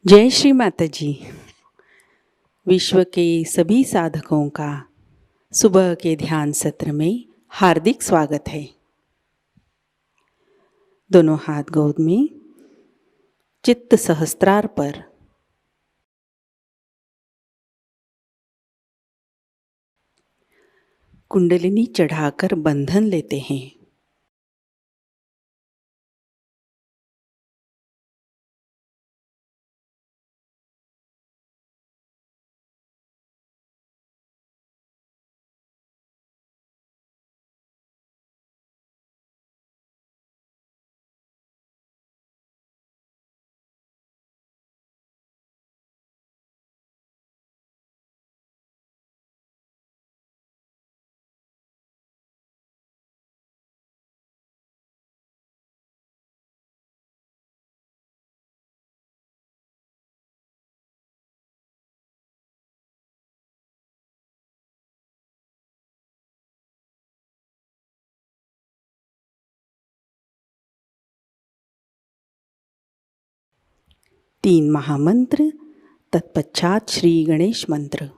जय श्री माताजी। विश्व के सभी साधकों का सुबह के ध्यान सत्र में हार्दिक स्वागत है। दोनों हाथ गोद में, चित्त सहस्त्रार पर। कुंडलिनी चढ़ाकर बंधन लेते हैं। तीन महामंत्र, तत्पश्चात श्री गणेश मंत्र।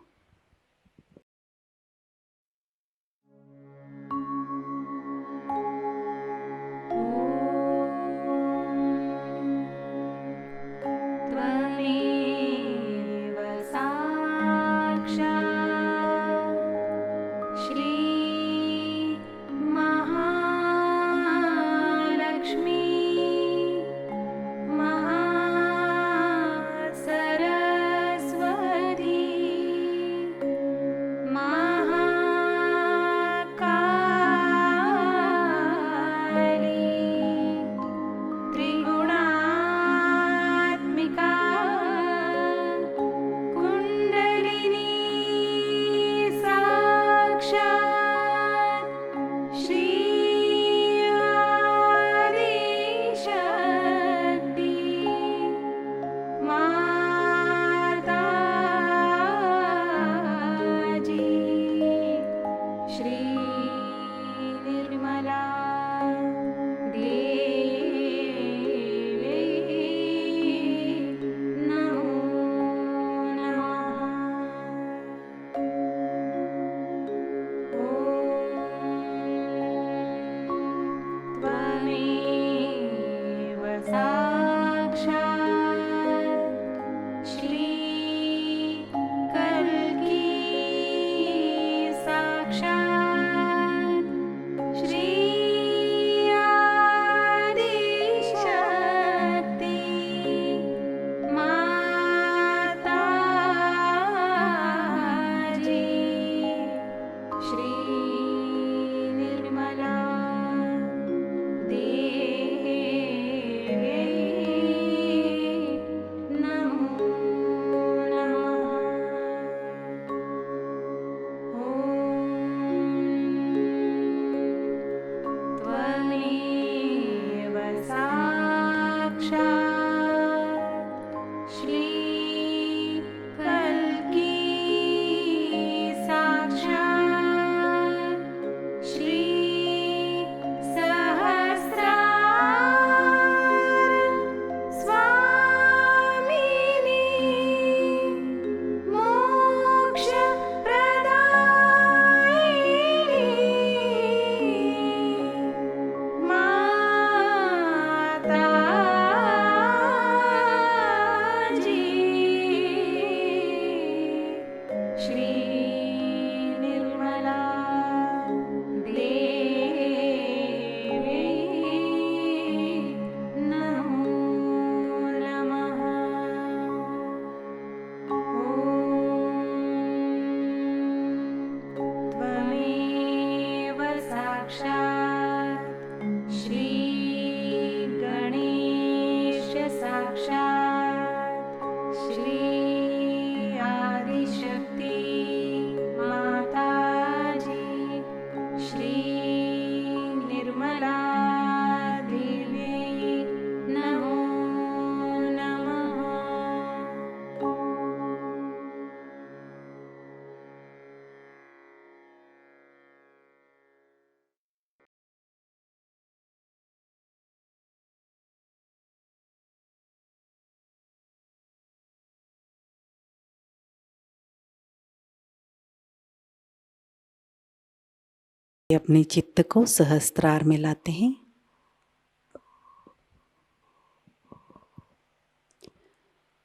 अपने चित्त को सहस्त्रार में लाते हैं।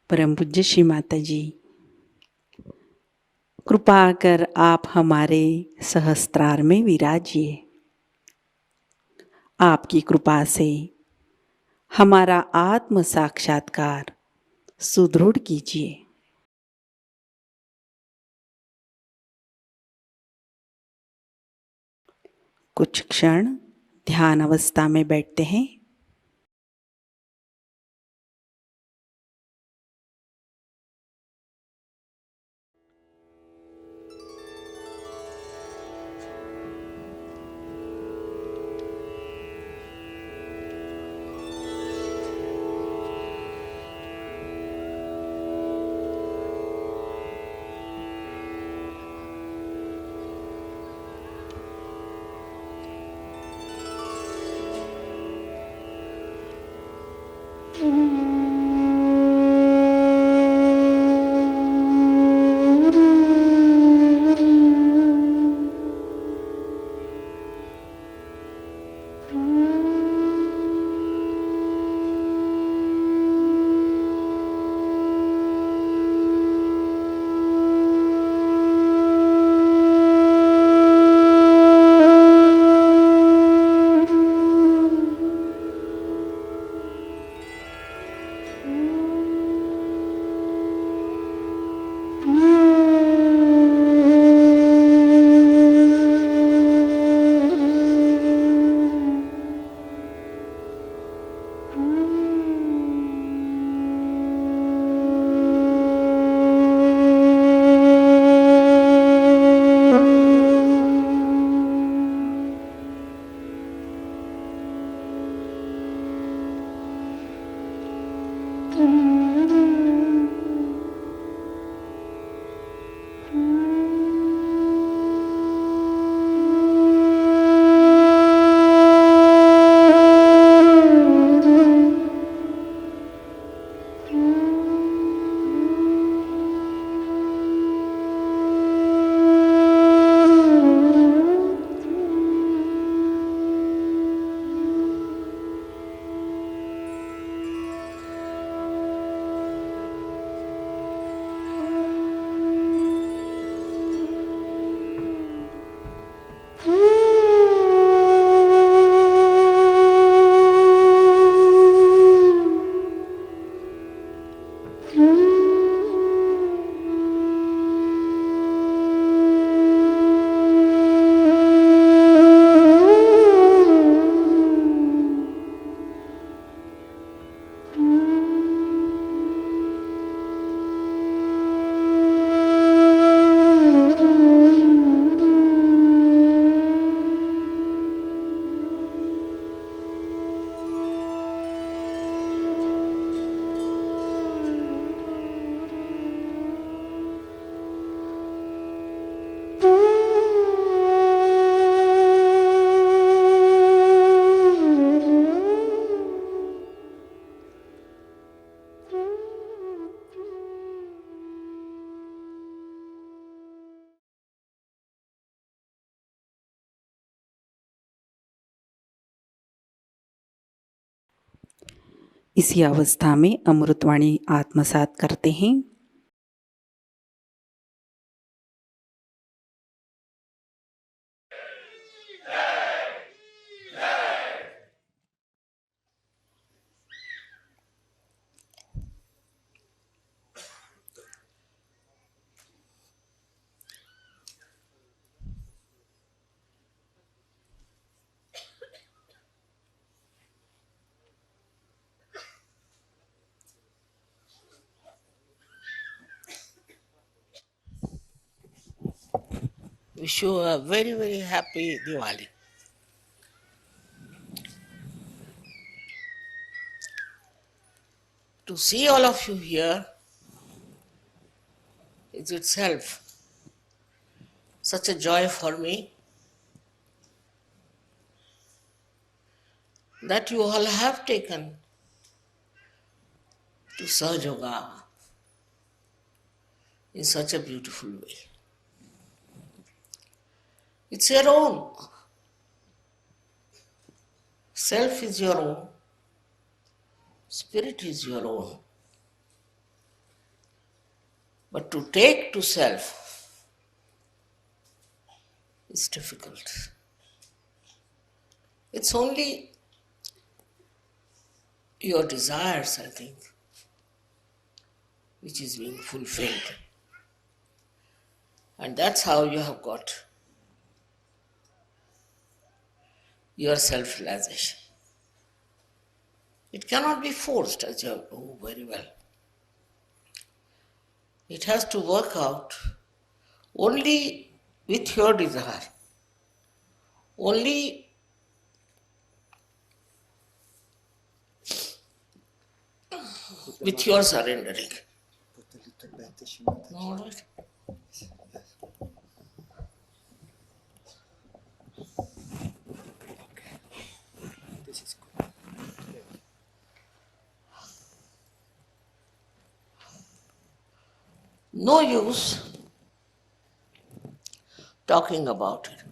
परम पूज्य श्री माता जी, कृपा कर आप हमारे सहस्त्रार में विराजिए। आपकी कृपा से हमारा आत्म साक्षात्कार सुदृढ़ कीजिए। कुछ क्षण ध्यान अवस्था में बैठते हैं। इसी अवस्था में अमृतवाणी आत्मसात करते हैं। Wish you a very, very happy Diwali. To see all of you here is itself such a joy for me that you all have taken to Sahajayoga in such a beautiful way. It's your own. Self is your own, spirit is your own. But to take to self is difficult. It's only your desires, I think, which is being fulfilled. And that's how you have got your self-realization. It cannot be forced, as you know very well. It has to work out only with your desire, only with your surrendering. All right. No use talking about it.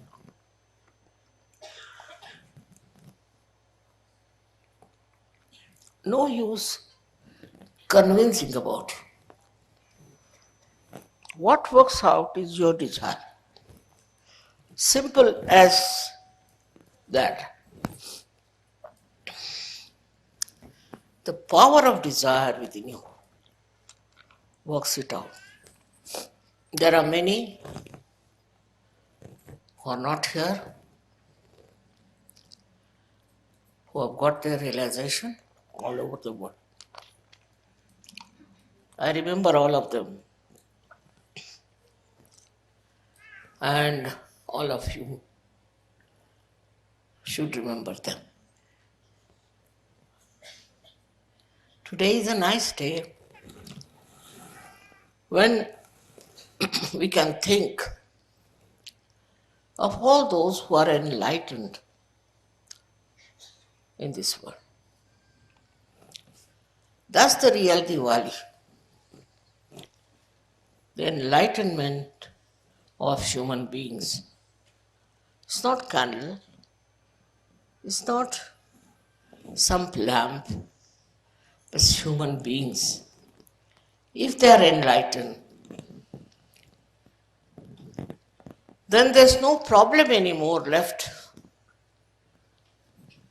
No use convincing about it. What works out is your desire. Simple as that. The power of desire within you works it out. There are many who are not here, who have got their realization all over the world. I remember all of them. And all of you should remember them. Today is a nice day when we can think of all those who are enlightened in this world. That's the real Diwali. The enlightenment of human beings. It's not candle, it's not some lamp, it's human beings. If they are enlightened, then there's no problem anymore left.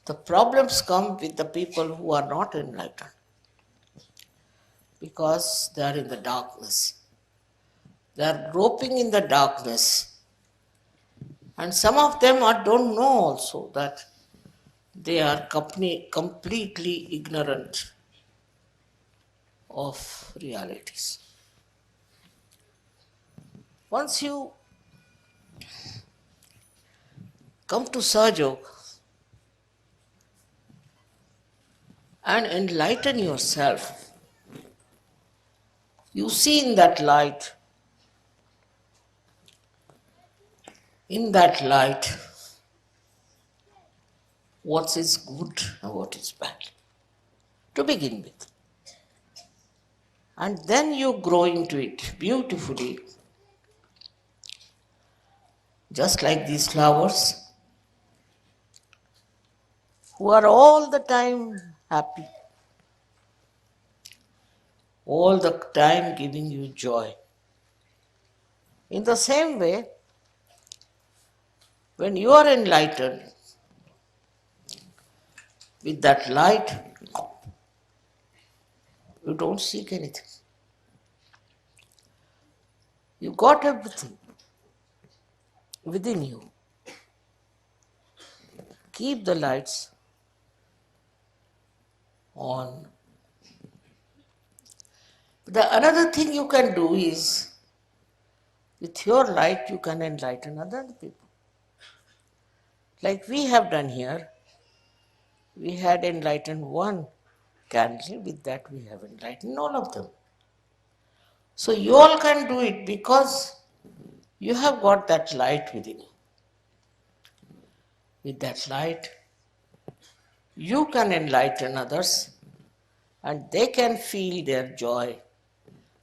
The problems come with the people who are not enlightened because they are in the darkness. They are groping in the darkness. And some of them don't know also that they are completely ignorant of realities. Once you come to Sahajayoga and enlighten yourself, you see in that light, what is good and what is bad, to begin with. And then you grow into it beautifully, just like these flowers, who are all the time happy, all the time giving you joy. In the same way, when you are enlightened with that light, you don't seek anything. You got everything within you. Keep the lights on. Another thing you can do is, with your light, you can enlighten other people. Like we have done here, we had enlightened one candle, with that we have enlightened all of them. So you all can do it because you have got that light within you. With that light, you can enlighten others and they can feel their joy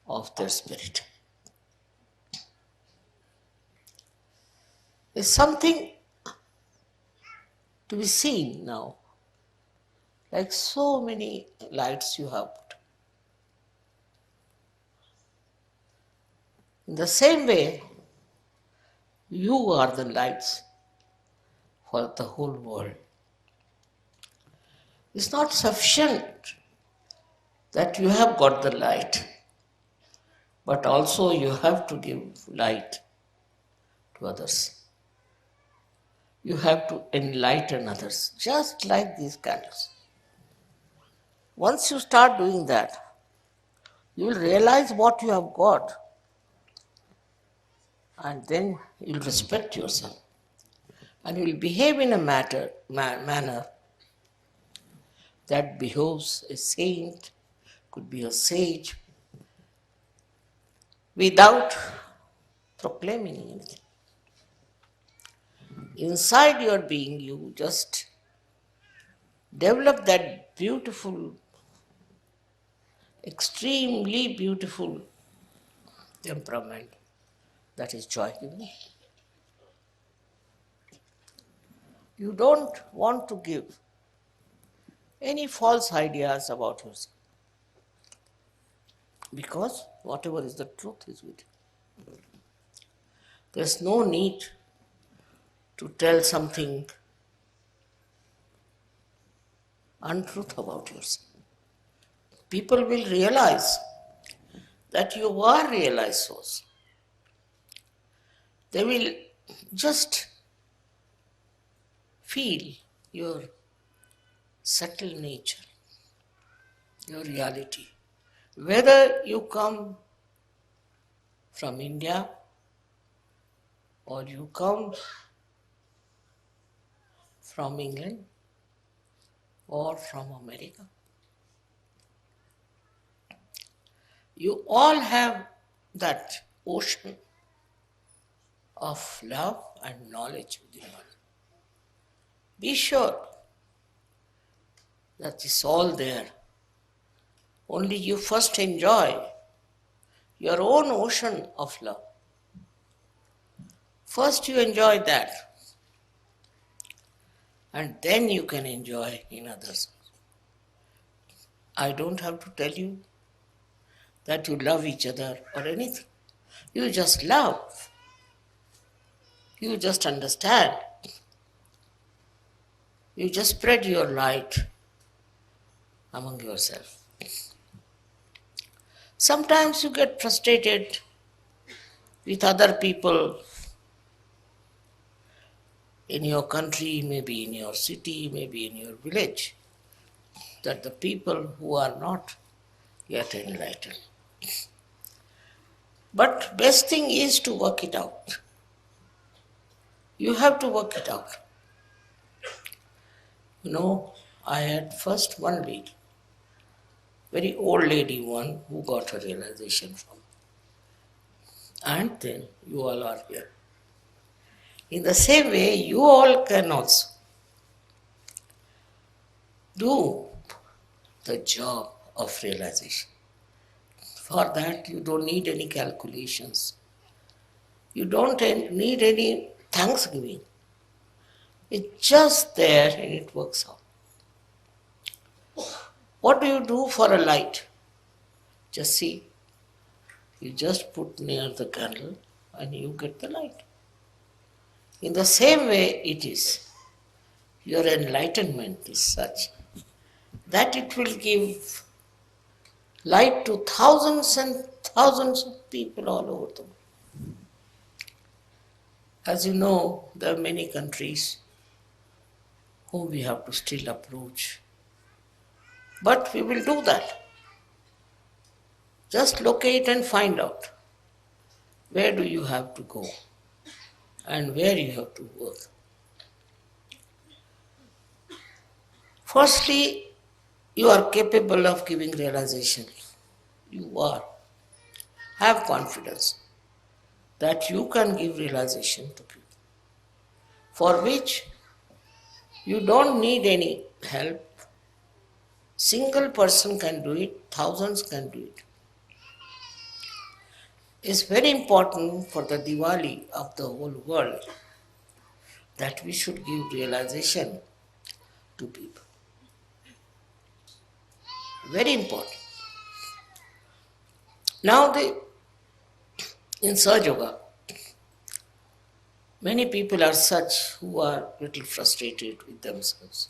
of their spirit. There's something to be seen now Like so many lights you have put. In the same way, you are the lights for the whole world. It's not sufficient that you have got the light, but also you have to give light to others. You have to enlighten others, just like these candles. Once you start doing that, you will realize what you have got, and then you'll respect yourself. And you will behave in a manner that behoves a saint, could be a sage, without proclaiming anything. Inside your being, you just develop that beautiful, extremely beautiful temperament that is joy giving. You don't want to give any false ideas about yourself because whatever is the truth is with you. There's no need to tell something untruth about yourself. People will realize that you are realized source. They will just feel your subtle nature, your reality. Whether you come from India or you come from England or from America, you all have that ocean of love and knowledge within you. Be sure that it's all there. Only you first enjoy your own ocean of love. First you enjoy that, and then you can enjoy in others. I don't have to tell you that you love each other or anything. You just love. You just understand. You just spread your light among yourself. Sometimes you get frustrated with other people in your country, maybe in your city, maybe in your village, that the people who are not yet enlightened. But best thing is to work it out. You have to work it out. You know, I had first one lady, very old lady one, who got her realization from. And then you all are here. In the same way, you all can also do the job of realization. For that, you don't need any calculations. You don't need any thanksgiving. It's just there and it works out. What do you do for a light? Just see. You just put near the candle and you get the light. In the same way it is. Your enlightenment is such that it will give light to thousands and thousands of people all over the world. As you know, there are many countries whom we have to still approach. But we will do that. Just locate and find out where do you have to go and where you have to work. Firstly, you are capable of giving realization. You are. Have confidence that you can give realization to people, for which you don't need any help. Single person can do it, thousands can do it. It's very important for the Diwali of the whole world that we should give realization to people. Very important. Now, in Sahajayoga, many people are such who are little frustrated with themselves,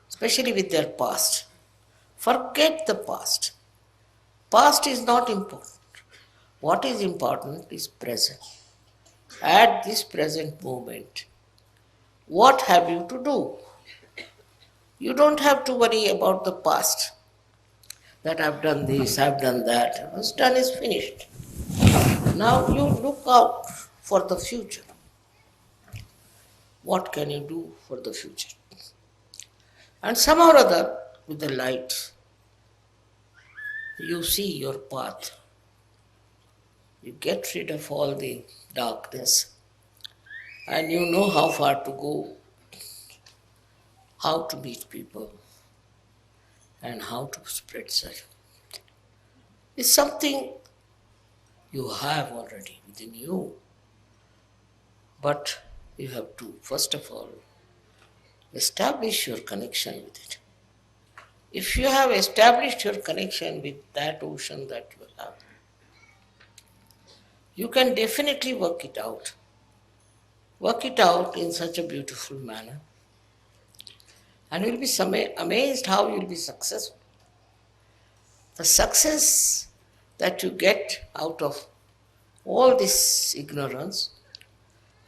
especially with their past. Forget the past. Past is not important. What is important is present. At this present moment, what have you to do? You don't have to worry about the past. That I've done this, I've done that. What's done is finished. Now you look out for the future. What can you do for the future? And somehow or other, with the light, you see your path. You get rid of all the darkness and you know how far to go, how to meet people, and how to spread such. It's something you have already within you. But you have to, first of all, establish your connection with it. If you have established your connection with that ocean that you have, you can definitely work it out. Work it out in such a beautiful manner. And you'll be amazed how you'll be successful. The success that you get out of all this ignorance,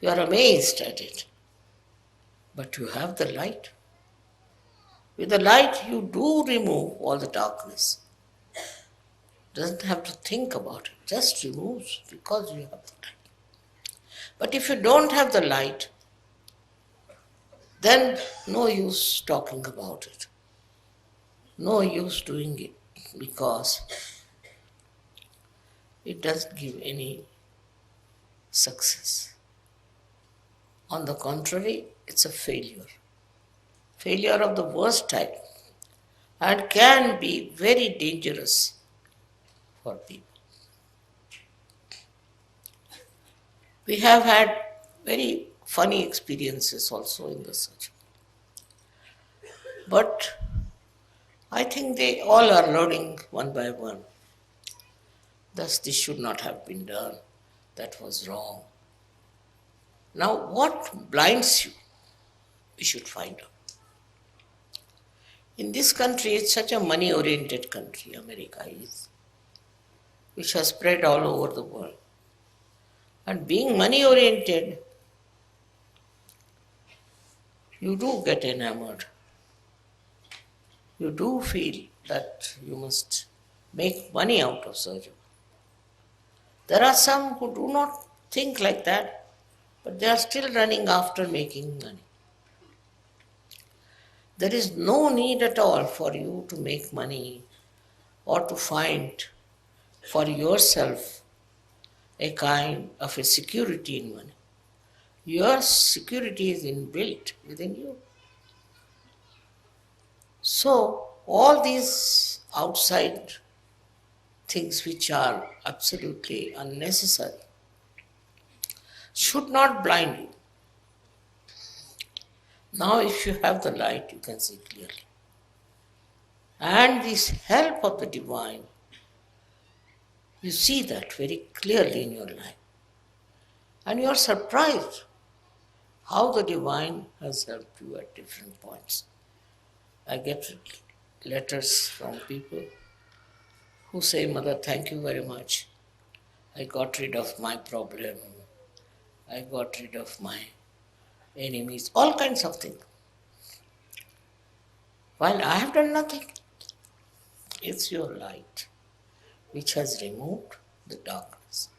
you are amazed at it. But you have the light. With the light, you do remove all the darkness. Doesn't have to think about it, just removes because you have the light. But if you don't have the light, then no use talking about it. No use doing it because it doesn't give any success. On the contrary, it's a failure. Failure of the worst type and can be very dangerous for people. We have had very funny experiences also in the search. But I think they all are learning one by one. Thus, this should not have been done. That was wrong. Now, what blinds you? We should find out. In this country, it's such a money-oriented country, America is, which has spread all over the world. And being money-oriented, you do get enamored. You do feel that you must make money out of surgery. There are some who do not think like that, but they are still running after making money. There is no need at all for you to make money or to find for yourself a kind of a security in money. Your security is inbuilt within you. So, all these outside things which are absolutely unnecessary should not blind you. Now, if you have the light, you can see clearly. And this help of the divine, you see that very clearly in your life. And you are surprised how the divine has helped you at different points. I get letters from people who say, Mother, thank you very much. I got rid of my problem. I got rid of my enemies, all kinds of things. While I have done nothing, it's your light which has removed the darkness.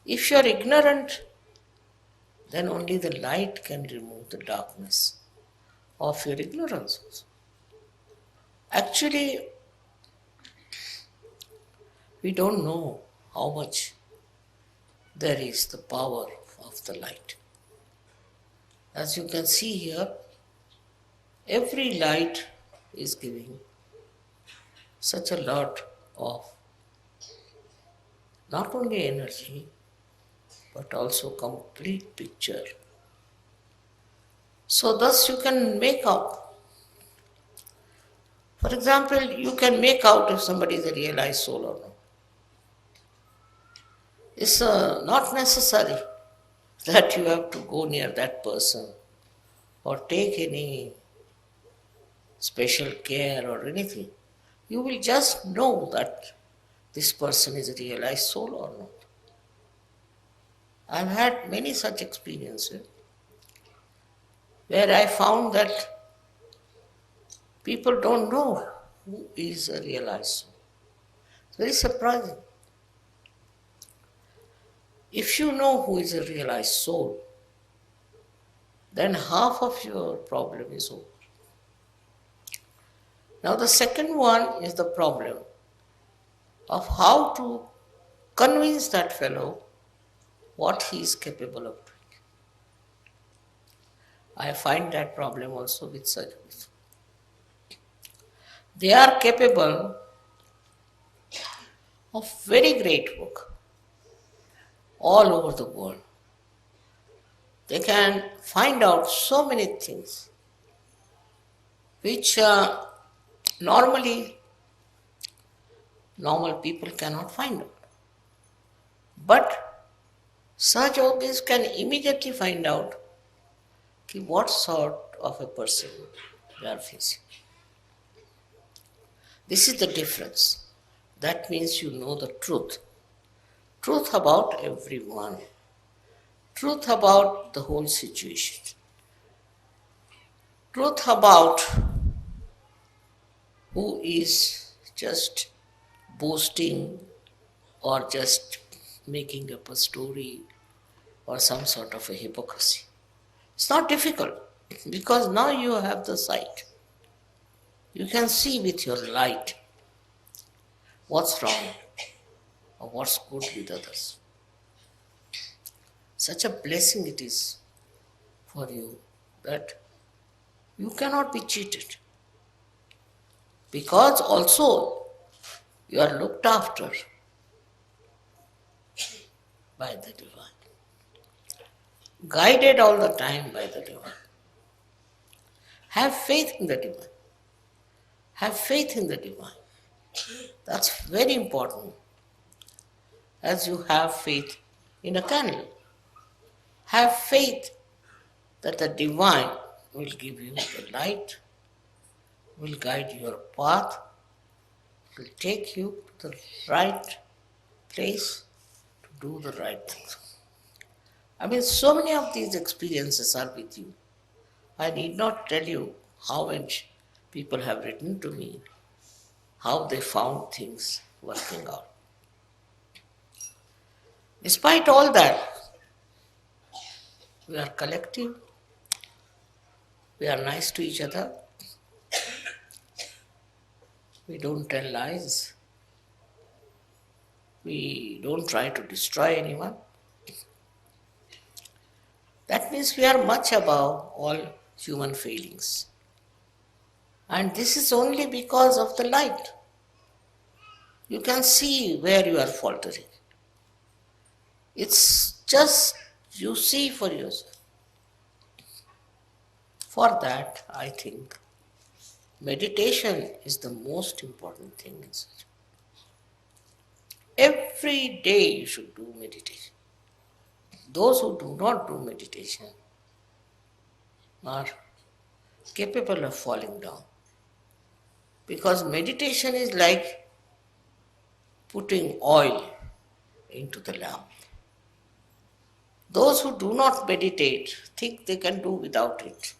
If you are ignorant, then only the light can remove the darkness of your ignorance also. Actually, we don't know how much there is the power of the light. As you can see here, every light is giving such a lot of not only energy, but also complete picture. So thus you can make out For example, you can make out if somebody is a realized soul or not. It's not necessary that you have to go near that person or take any special care or anything. You will just know that this person is a realized soul or not. I've had many such experiences where I found that people don't know who is a realized soul. It's very surprising. If you know who is a realized soul, then half of your problem is over. Now, the second one is the problem of how to convince that fellow what he is capable of doing. I find that problem also with surgeons. They are capable of very great work all over the world. They can find out so many things which normally normal people cannot find out. But Sahajogis can immediately find out what sort of a person they are facing. This is the difference. That means you know the truth. Truth about everyone. Truth about the whole situation. Truth about who is just boasting or just making up a story or some sort of a hypocrisy. It's not difficult because now you have the sight. You can see with your light what's wrong or what's good with others. Such a blessing it is for you that you cannot be cheated. Because also you are looked after by the divine, guided all the time by the divine. Have faith in the divine. Have faith in the divine. That's very important, as you have faith in a candle. Have faith that the divine will give you the light, will guide your path, will take you to the right place to do the right things. I mean, so many of these experiences are with you. I need not tell you how much people have written to me, how they found things working out. Despite all that, we are collective, we are nice to each other, we don't tell lies, we don't try to destroy anyone. That means we are much above all human failings. And this is only because of the light. You can see where you are faltering. It's just you see for yourself. For that, I think meditation is the most important thing in such. Every day you should do meditation. Those who do not do meditation are capable of falling down. Because meditation is like putting oil into the lamp. Those who do not meditate think they can do without it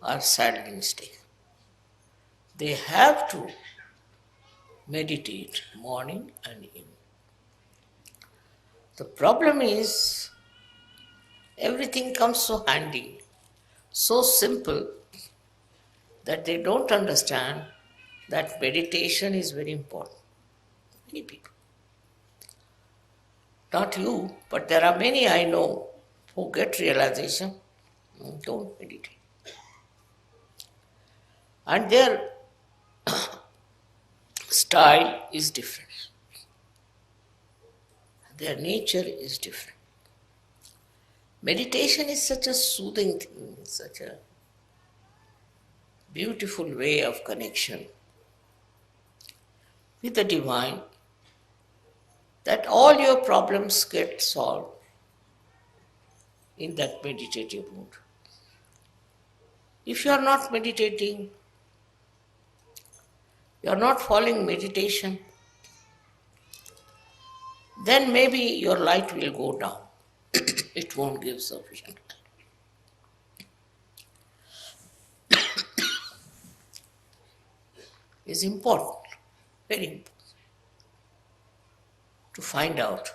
are sadly mistaken. They have to meditate morning and evening. The problem is everything comes so handy, so simple, that they don't understand that meditation is very important. Many people. Not you, but there are many I know who get realization, don't meditate. And their style is different. Their nature is different. Meditation is such a soothing thing, such a beautiful way of connection with the divine, that all your problems get solved in that meditative mood. If you are not meditating, you are not following meditation, then maybe your light will go down. It won't give sufficient light. It's important, very important, to find out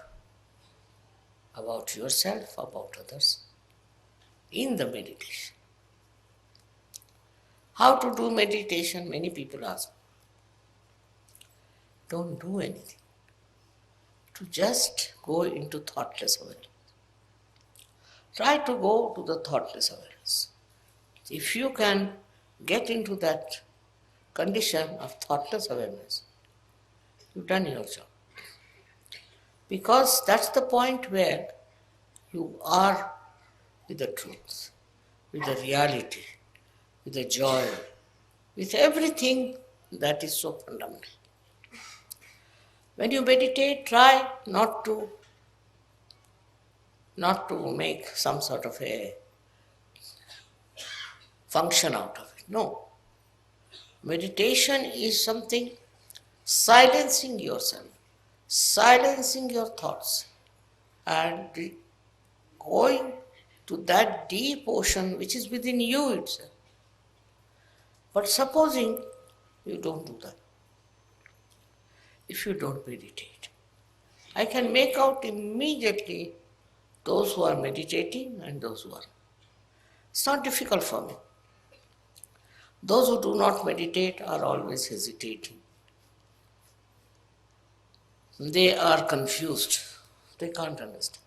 about yourself, about others, in the meditation. How to do meditation? Many people ask. Don't do anything. To just go into thoughtless awareness. Try to go to the thoughtless awareness. If you can get into that condition of thoughtless awareness, you've done your job. Because that's the point where you are with the truth, with the reality, with the joy, with everything that is so fundamental. When you meditate, try not to make some sort of a function out of it. No. Meditation is something silencing yourself, silencing your thoughts, and going to that deep ocean which is within you itself. But supposing you don't do that, if you don't meditate, I can make out immediately those who are meditating and those who are. It's not difficult for me. Those who do not meditate are always hesitating. They are confused. They can't understand.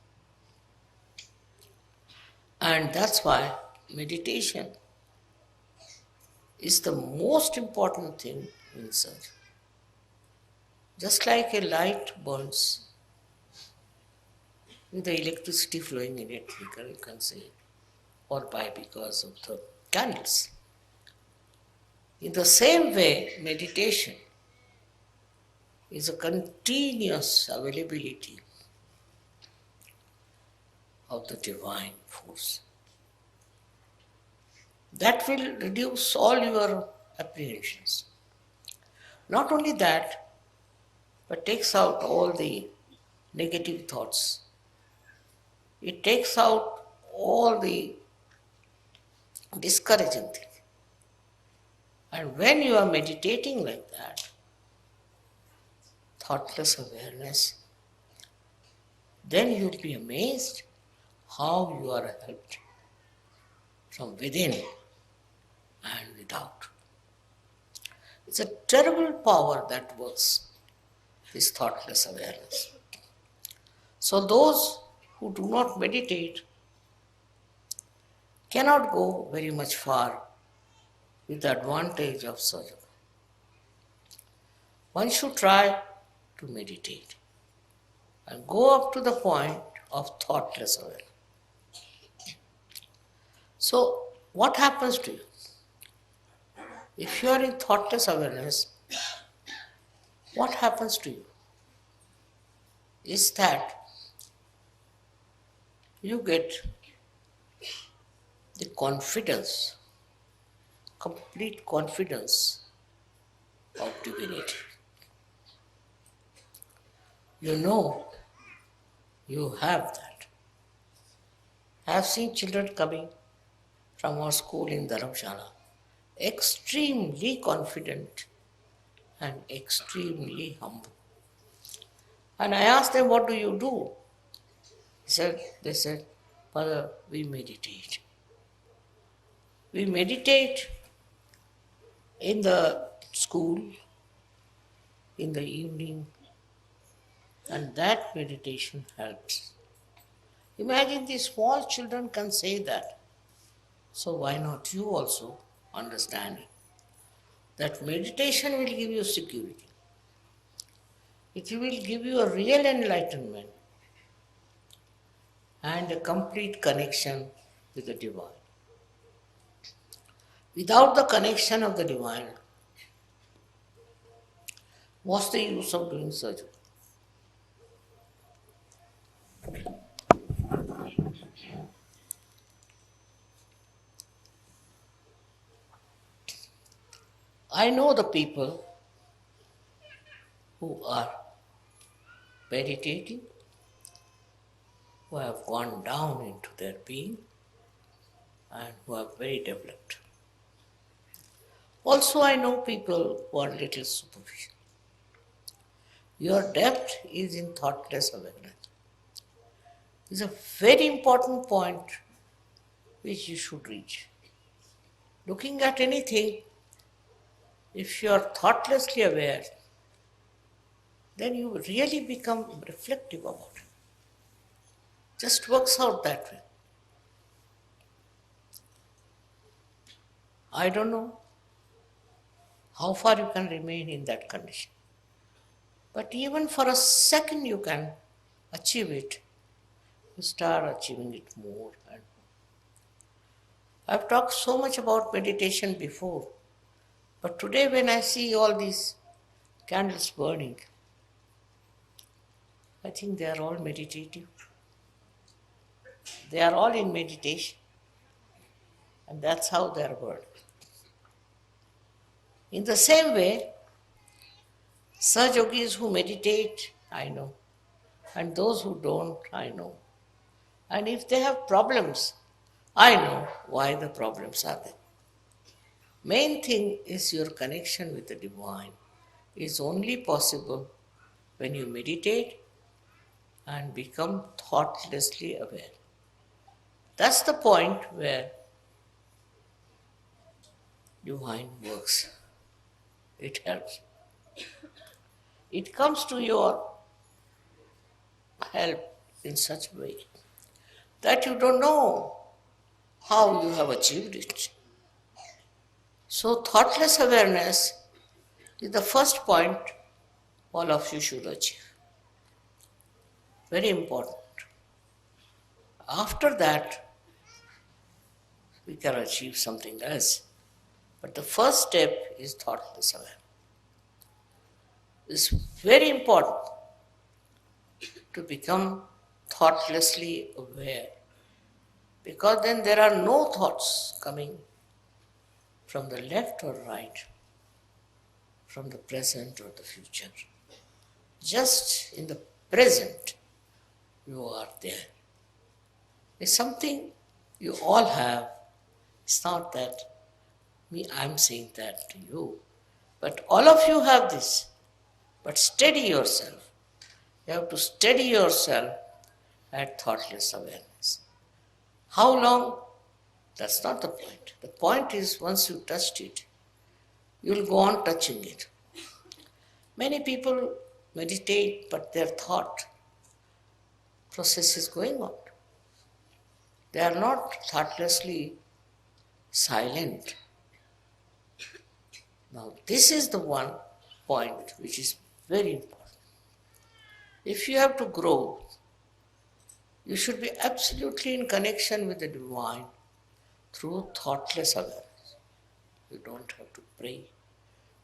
And that's why meditation is the most important thing in search. Just like a light burns with the electricity flowing in it, you can say, or by because of the candles. In the same way, meditation is a continuous availability of the divine force. That will reduce all your apprehensions. Not only that, but takes out all the negative thoughts. It takes out all the discouraging things. And when you are meditating like that, thoughtless awareness, then you'll be amazed how you are helped from within and without. It's a terrible power that works, this thoughtless awareness. So those who do not meditate cannot go very much far with the advantage of Sahajayoga. One should try to meditate and go up to the point of thoughtless awareness. So, what happens to you? If you are in thoughtless awareness, what happens to you is that you get the confidence, complete confidence of divinity. You know you have that. I have seen children coming from our school in Dharamshala, extremely confident and extremely humble. And I asked them, what do you do? They said, Father, we meditate. We meditate in the school, in the evening, and that meditation helps. Imagine these small children can say that. So why not you also understand that meditation will give you security. It will give you a real enlightenment and a complete connection with the divine. Without the connection of the divine, what's the use of doing surgery? I know the people who are meditating, who have gone down into their being, and who are very developed. Also, I know people who are little superficial. Your depth is in thoughtless awareness. It's a very important point which you should reach. Looking at anything, if you are thoughtlessly aware, then you really become reflective about it. Just works out that way. I don't know how far you can remain in that condition. But even for a second you can achieve it, you start achieving it more and more. I've talked so much about meditation before, but today when I see all these candles burning, I think they are all meditative. They are all in meditation, and that's how they are burned. In the same way, Sahajogis who meditate, I know, and those who don't, I know. And if they have problems, I know why the problems are there. Main thing is your connection with the divine is only possible when you meditate and become thoughtlessly aware. That's the point where divine works. It helps. It comes to your help in such a way that you don't know how you have achieved it. So, thoughtless awareness is the first point all of you should achieve. Very important. After that, we can achieve something else. But the first step is thoughtless awareness. It's very important to become thoughtlessly aware, because then there are no thoughts coming from the left or right, from the present or the future. Just in the present, you are there. It's something you all have. It's not that I'm saying that to you, but all of you have this. But steady yourself. You have to steady yourself at thoughtless awareness. How long? That's not the point. The point is once you touched it, you'll go on touching it. Many people meditate, but their thought process is going on. They are not thoughtlessly silent. Now, this is the one point which is very important. If you have to grow, you should be absolutely in connection with the divine through thoughtless awareness. You don't have to pray.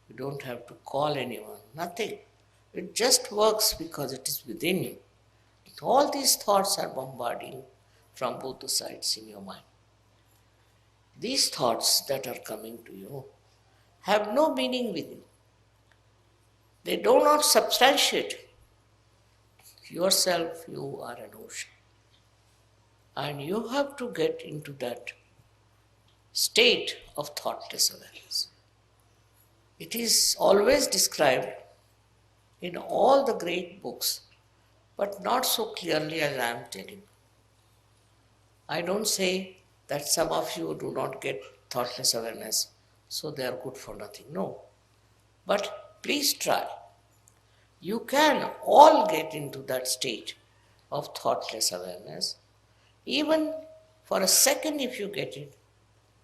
You don't have to call anyone. Nothing. It just works because it is within you. All these thoughts are bombarding from both the sides in your mind. These thoughts that are coming to you have no meaning with you. They do not substantiate yourself. You are an ocean. And you have to get into that state of thoughtless awareness. It is always described in all the great books, but not so clearly as I am telling. I don't say that some of you do not get thoughtless awareness, so they are good for nothing. No. But please try. You can all get into that state of thoughtless awareness. Even for a second, if you get it,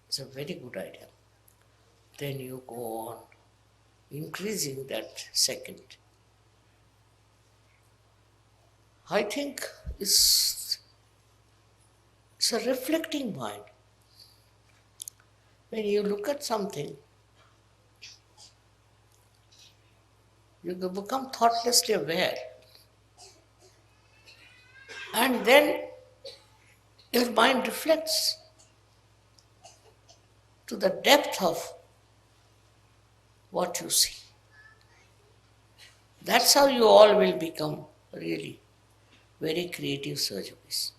it's a very good idea. Then you go on increasing that second. I think it's a reflecting mind. When you look at something, you become thoughtlessly aware. And then your mind reflects to the depth of what you see. That's how you all will become really very creative surgeons.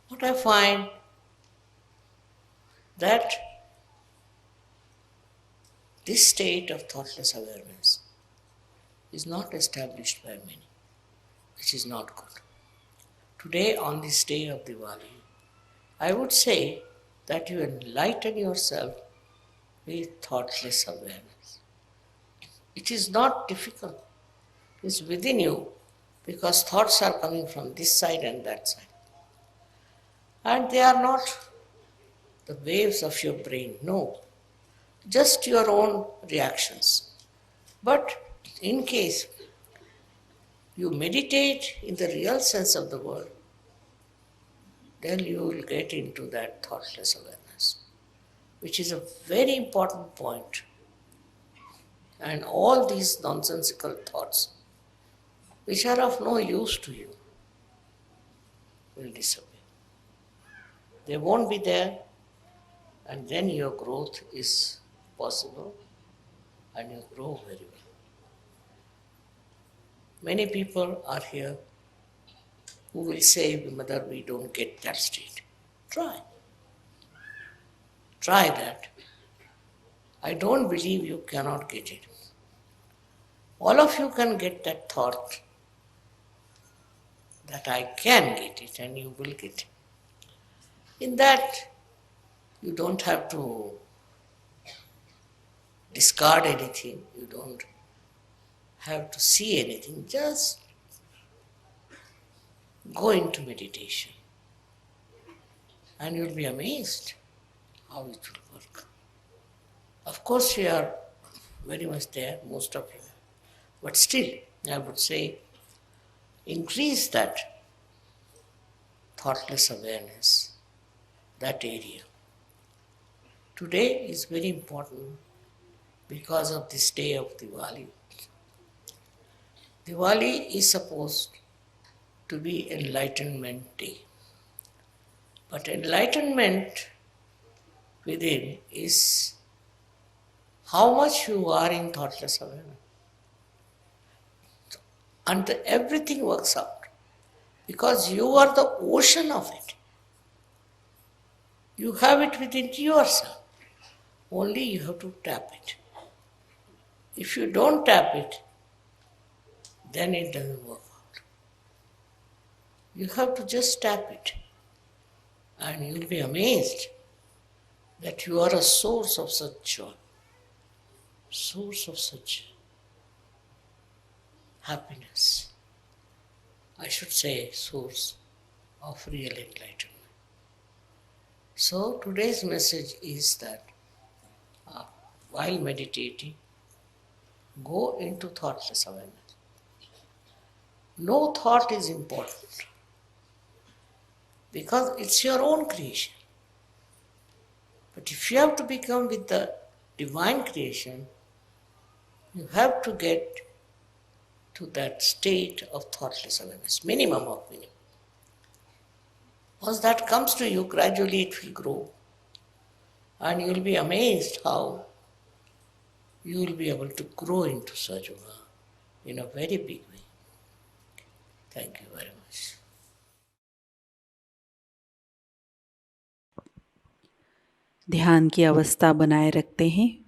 What I find that this state of thoughtless awareness is not established by many, which is not good. Today, on this day of Diwali, I would say that you enlighten yourself with thoughtless awareness. It is not difficult, it's within you because thoughts are coming from this side and that side. And they are not the waves of your brain, no, just your own reactions. But in case you meditate in the real sense of the word, then you will get into that thoughtless awareness, which is a very important point. And all these nonsensical thoughts, which are of no use to you, will disappear. They won't be there, and then your growth is possible and you grow very well. Many people are here who will say, Mother, we don't get that state. Try. Try that. I don't believe you cannot get it. All of you can get that thought that I can get it and you will get it. In that, you don't have to discard anything, you don't have to see anything, just go into meditation and you'll be amazed how it will work. Of course, you are very much there, most of you, but still, I would say, increase that thoughtless awareness, that area. Today is very important because of this day of Diwali. Diwali is supposed to be Enlightenment Day. But enlightenment within is how much you are in thoughtless awareness. And everything works out because you are the ocean of it. You have it within yourself. Only you have to tap it. If you don't tap it, then it doesn't work out. You have to just tap it. And you'll be amazed that you are a source of such joy, source of such happiness. I should say source of real enlightenment. So today's message is that while meditating, go into thoughtless awareness. No thought is important because it's your own creation. But if you have to become with the divine creation, you have to get to that state of thoughtless awareness, minimum of minimum. Once that comes to you, gradually it will grow. And you will be amazed how you will be able to grow into Sahajayoga in a very big way. Thank you very much. ध्यान की अवस्था बनाए रखते हैं।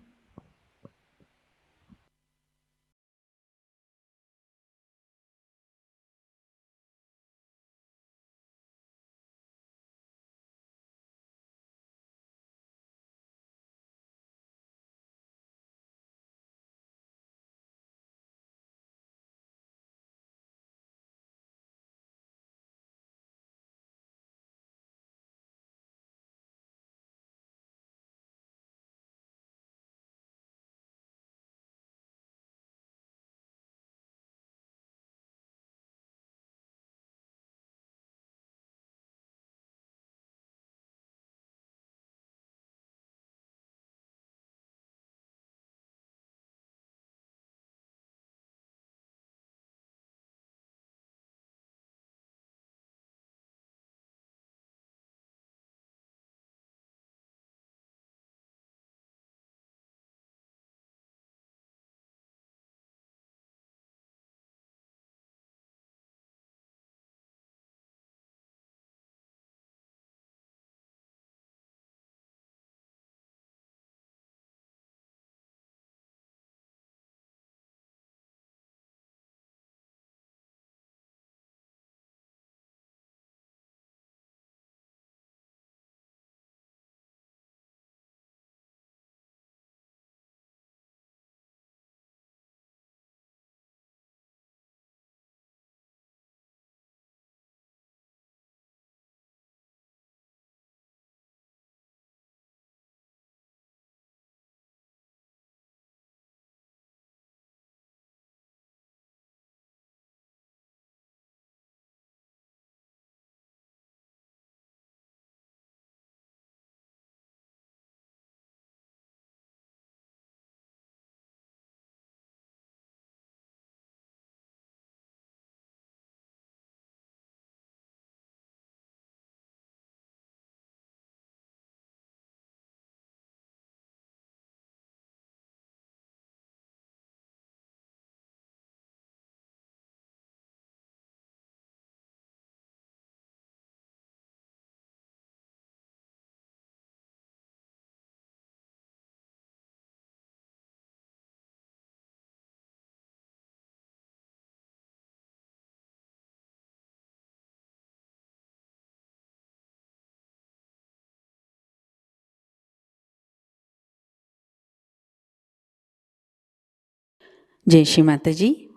जय श्री माता जी।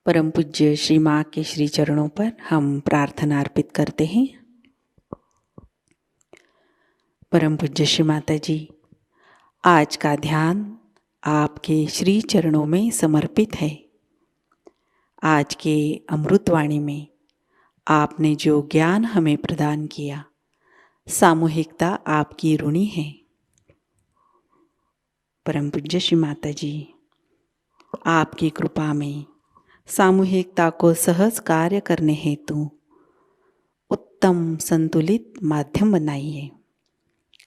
परम पूज्य श्री माँ के श्री चरणों पर हम प्रार्थना अर्पित करते हैं। परम पूज्य श्री माता जी, आज का ध्यान आपके श्री चरणों में समर्पित है। आज के अमृतवाणी में आपने जो ज्ञान हमें प्रदान किया, सामूहिकता आपकी ऋणी है। परम पूज्य श्री माता जी, आपकी कृपा में सामूहिकता को सहज कार्य करने हेतु उत्तम संतुलित माध्यम बनाइए।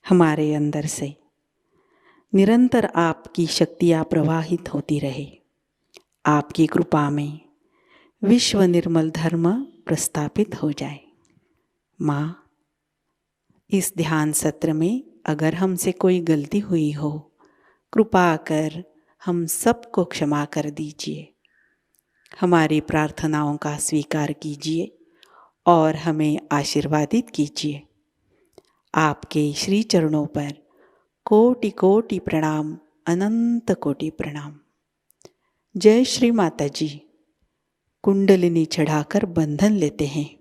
हमारे अंदर से निरंतर आपकी शक्तियाँ प्रवाहित होती रहे। आपकी कृपा में विश्व निर्मल धर्म प्रस्थापित हो जाए। माँ, इस ध्यान सत्र में अगर हमसे कोई गलती हुई हो, कृपा कर हम सबको क्षमा कर दीजिए। हमारी प्रार्थनाओं का स्वीकार कीजिए और हमें आशीर्वादित कीजिए। आपके श्री चरणों पर कोटि कोटि प्रणाम, अनंत कोटि प्रणाम। जय श्री माता जी। कुंडलिनी चढ़ाकर बंधन लेते हैं।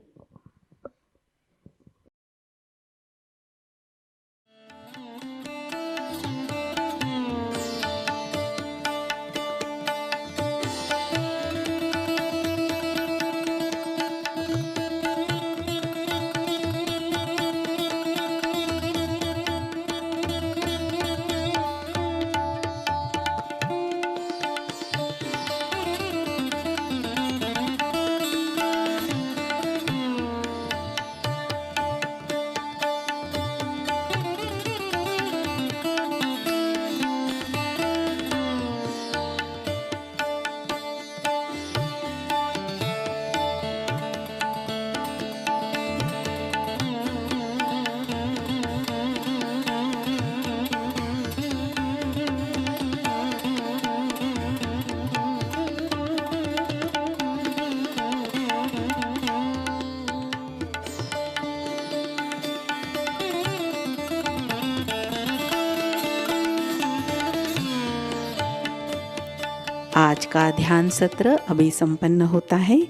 आज का ध्यान सत्र अभी संपन्न होता है।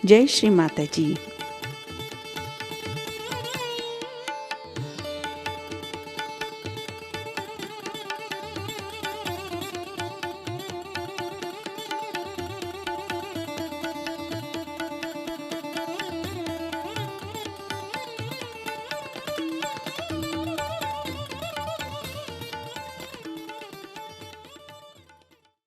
जय श्री माता जी।